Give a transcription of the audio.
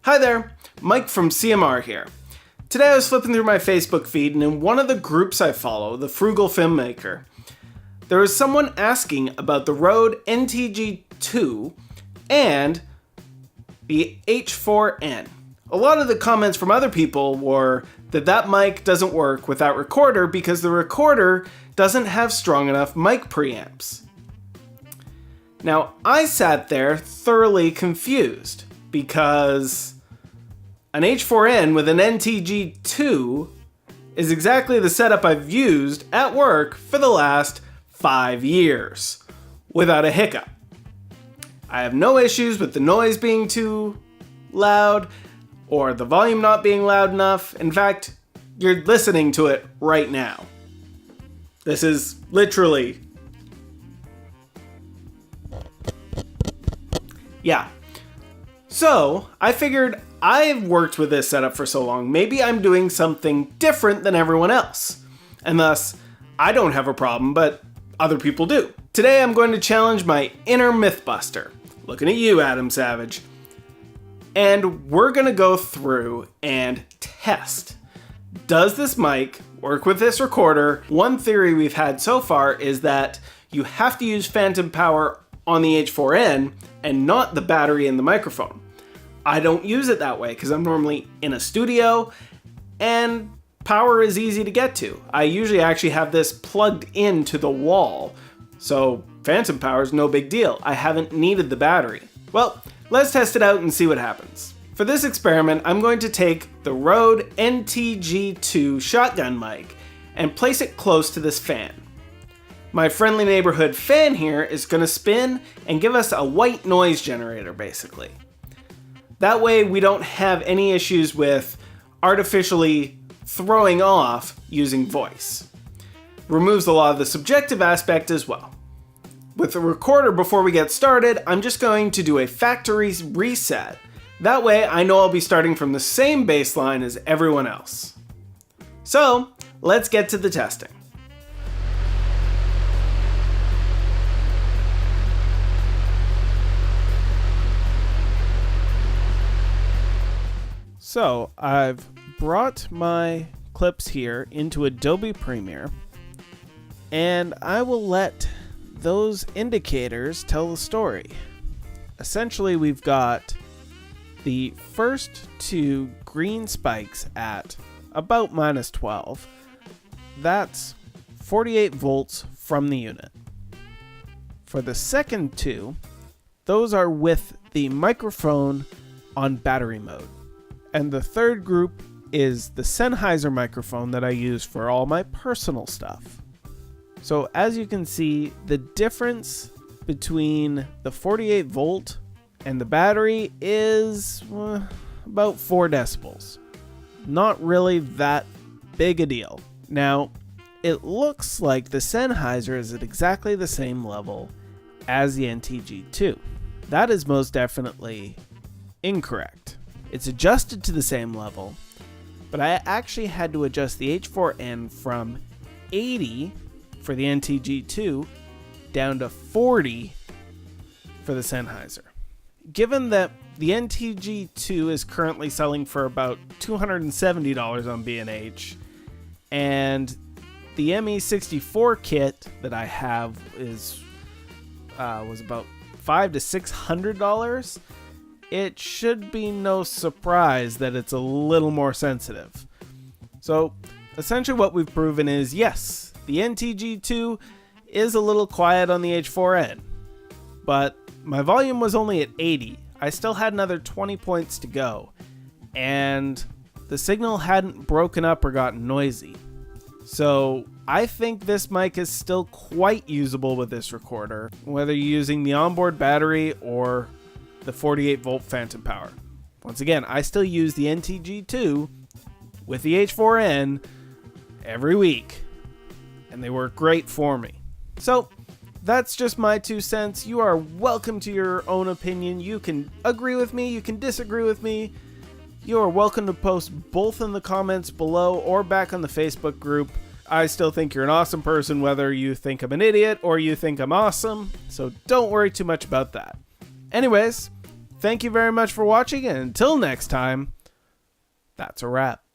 Hi there, Mike from CMR here. Today I was flipping through my Facebook feed, and in one of the groups I follow, the Frugal Filmmaker, there was someone asking about the Rode NTG2 and the H4n. A lot of the comments from other people were that mic doesn't work with that recorder because the recorder doesn't have strong enough mic preamps. Now, I sat there thoroughly confused because an H4n with an NTG2 is exactly the setup I've used at work for the last 5 years without a hiccup. I have no issues with the noise being too loud or the volume not being loud enough. In fact, you're listening to it right now. This is literally... yeah. So, I figured I've worked with this setup for so long, maybe I'm doing something different than everyone else. And thus, I don't have a problem, but other people do. Today I'm going to challenge my inner Mythbuster. Looking at you, Adam Savage. And we're going to go through and test. Does this mic work with this recorder? One theory we've had so far is that you have to use phantom power on the H4n and not the battery in the microphone. I don't use it that way because I'm normally in a studio and power is easy to get to. I usually actually have this plugged into the wall, so phantom power is no big deal. I haven't needed the battery. Well, let's test it out and see what happens. For this experiment, I'm going to take the Rode NTG2 shotgun mic and place it close to this fan. My friendly neighborhood fan here is going to spin and give us a white noise generator, basically. That way we don't have any issues with artificially throwing off using voice. Removes a lot of the subjective aspect as well. With the recorder, before we get started, I'm just going to do a factory reset. That way I know I'll be starting from the same baseline as everyone else. So, let's get to the testing. So, I've brought my clips here into Adobe Premiere, and I will let those indicators tell the story. Essentially, we've got the first two green spikes at about minus 12. That's 48 volts from the unit. For the second two, those are with the microphone on battery mode. And the third group is the Sennheiser microphone that I use for all my personal stuff. So as you can see, the difference between the 48 volt and the battery is about 4 decibels. Not really that big a deal. Now, it looks like the Sennheiser is at exactly the same level as the NTG2. That is most definitely incorrect. It's adjusted to the same level, but I actually had to adjust the H4n from 80 for the NTG2 down to 40 for the Sennheiser. Given that the NTG2 is currently selling for about $270 on B&H, and the ME64 kit that I have was about $500 to $600, it should be no surprise that it's a little more sensitive. So essentially what we've proven is, yes, the NTG2 is a little quiet on the H4n, but my volume was only at 80. I still had another 20 points to go, and the signal hadn't broken up or gotten noisy. So I think this mic is still quite usable with this recorder, whether you're using the onboard battery or the 48 volt phantom power. Once again, I still use the NTG2 with the H4n every week, and they work great for me. So that's just my 2 cents. You are welcome to your own opinion. You can agree with me, you can disagree with me. You are welcome to post both in the comments below or back on the Facebook group. I still think you're an awesome person, whether you think I'm an idiot or you think I'm awesome, so don't worry too much about that. Anyways, thank you very much for watching, and until next time, that's a wrap.